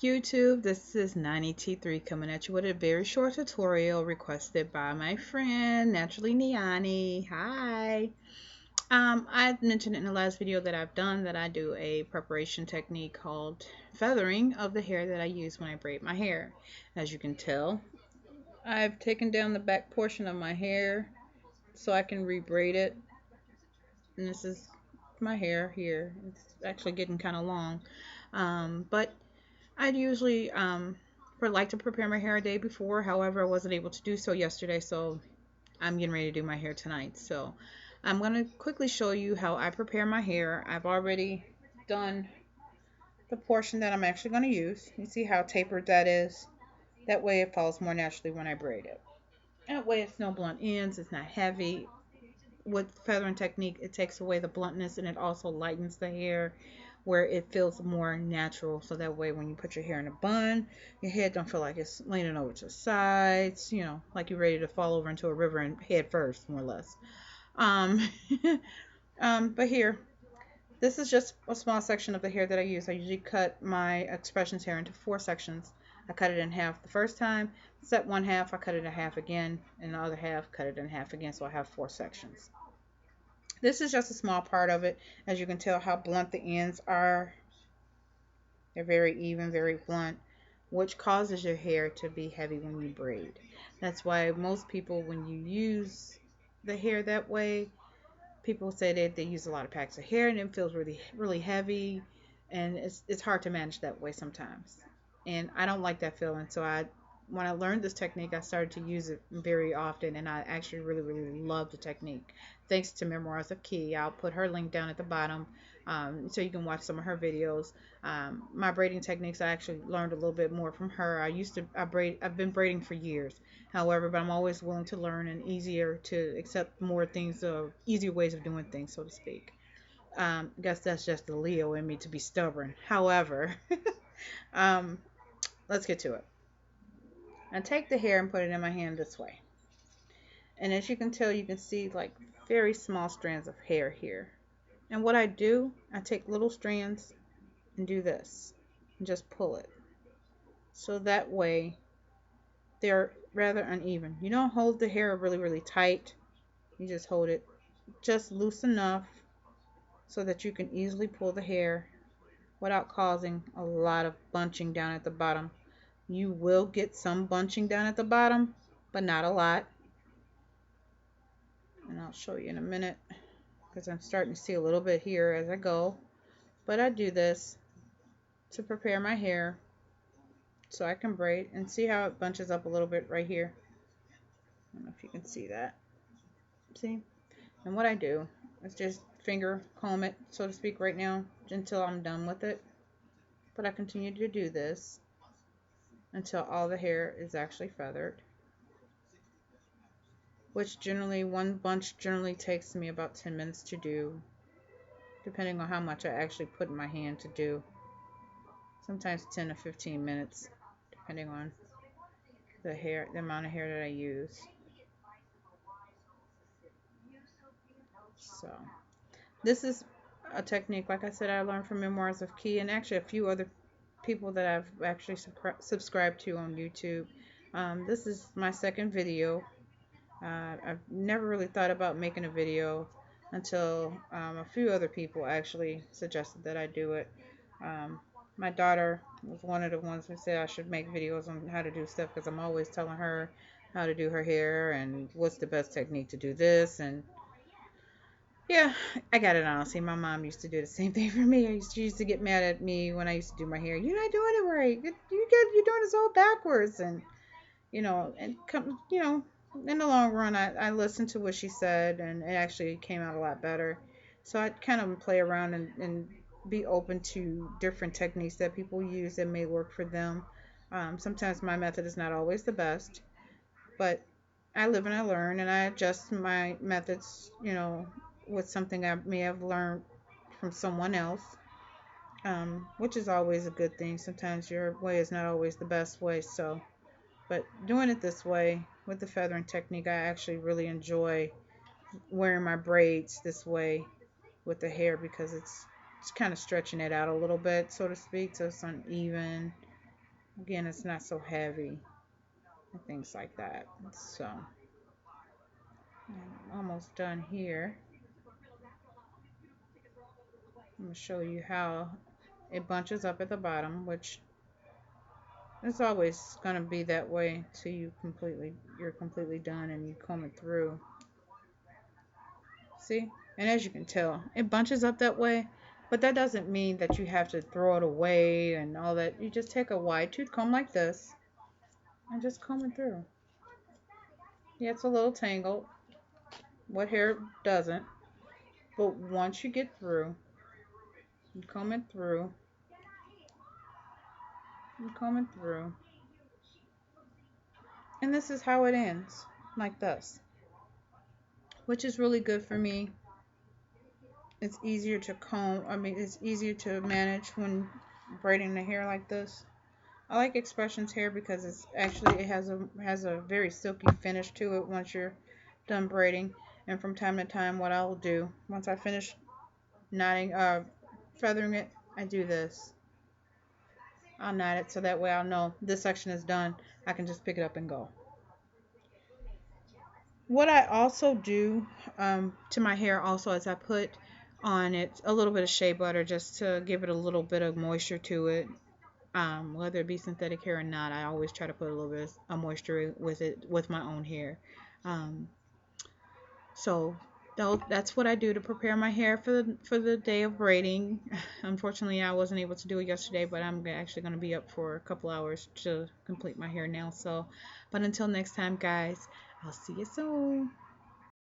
YouTube, this is 90T3 coming at you with a very short tutorial requested by my friend Naturally Niani. Hi. I mentioned in the last video that I've done that I do a preparation technique called feathering of the hair that I use when I braid my hair. As you can tell, I've taken down the back portion of my hair so I can rebraid it. And this is my hair here. It's actually getting kind of long. But I'd usually like to prepare my hair a day before. However, I wasn't able to do so yesterday, so I'm getting ready to do my hair tonight. So I'm going to quickly show you how I prepare my hair. I've already done the portion that I'm actually going to use. You see how tapered that is? That way it falls more naturally when I braid it. That way it's no blunt ends, it's not heavy. With feathering technique, it takes away the bluntness and it also lightens the hair where it feels more natural. So that way when you put your hair in a bun, your head don't feel like it's leaning over to the sides, like you're ready to fall over into a river and head first, more or less. Um, but here, this is just a small section of the hair that I use. I usually cut my expressions hair into 4 sections. I cut it in half the first time, set one half, I cut it in half again, and the other half, cut it in half again, so I have 4 sections. This is just a small part of it. As you can tell how blunt the ends are. They're very even, very blunt, which causes your hair to be heavy when you braid. That's why most people, when you use the hair that way, people say that they use a lot of packs of hair and it feels really, really heavy, and it's hard to manage that way sometimes. And I don't like that feeling, so when I learned this technique, I started to use it very often, and I actually really, really love the technique. Thanks to Memoirs of Key. I'll put her link down at the bottom so you can watch some of her videos. My braiding techniques, I actually learned a little bit more from her. I've been braiding for years. However, but I'm always willing to learn and easier to accept more things, easier ways of doing things, so to speak. I guess that's just the Leo in me to be stubborn. However, um, let's get to it. I take the hair and put it in my hand this way. And as you can tell, you can see like very small strands of hair here. And what I do, I take little strands and do this and just pull it. So that way they're rather uneven. You don't hold the hair really, really tight. You just hold it just loose enough so that you can easily pull the hair without causing a lot of bunching down at the bottom. You will get some bunching down at the bottom, but not a lot. And I'll show you in a minute because I'm starting to see a little bit here as I go. But I do this to prepare my hair so I can braid, and see how it bunches up a little bit right here. I don't know if you can see that. See? And what I do is just finger comb it, so to speak, right now until I'm done with it. But I continue to do this until all the hair is actually feathered, which generally one bunch generally takes me about 10 minutes to do, depending on how much I actually put in my hand to do. Sometimes 10 to 15 minutes, depending on the amount of hair that I use. So this is a technique, like I said, I learned from Memoirs of Key and actually a few other people that I've actually subscribed to on YouTube. This is my second video. I've never really thought about making a video until a few other people actually suggested that I do it. My daughter was one of the ones who said I should make videos on how to do stuff because I'm always telling her how to do her hair and what's the best technique to do this. And yeah, I got it honestly. My mom used to do the same thing for me. She used to get mad at me when I used to do my hair. You're not doing it right. You're doing this all backwards. And in the long run, I listened to what she said, and it actually came out a lot better. So I kind of play around and be open to different techniques that people use that may work for them. Sometimes my method is not always the best, but I live and I learn, and I adjust my methods, with something I may have learned from someone else, which is always a good thing. Sometimes your way is not always the best way, so. But doing it this way with the feathering technique, I actually really enjoy wearing my braids this way with the hair because it's kind of stretching it out a little bit, so to speak, so it's uneven. Again, it's not so heavy and things like that. So I'm almost done here. I'm going to show you how it bunches up at the bottom, which it's always going to be that way till you're completely done and you comb it through. See? And as you can tell, it bunches up that way, but that doesn't mean that you have to throw it away and all that. You just take a wide tooth comb like this and just comb it through. Yeah, it's a little tangled. What hair doesn't? But once you get through, you comb it through, you comb it through, and this is how it ends, like this, which is really good for me. It's easier to comb, it's easier to manage when braiding the hair like this. I like Expressions hair because it has a very silky finish to it once you're done braiding. And from time to time, what I'll do once I finish knotting, feathering it, I do this. I'll knot it so that way I'll know this section is done. I can just pick it up and go. What I also do to my hair also is I put on it a little bit of shea butter just to give it a little bit of moisture to it. Whether it be synthetic hair or not, I always try to put a little bit of moisture with it with my own hair. Um, so that's what I do to prepare my hair for the day of braiding. Unfortunately, I wasn't able to do it yesterday, but I'm actually going to be up for a couple hours to complete my hair now. So, but until next time, guys, I'll see you soon.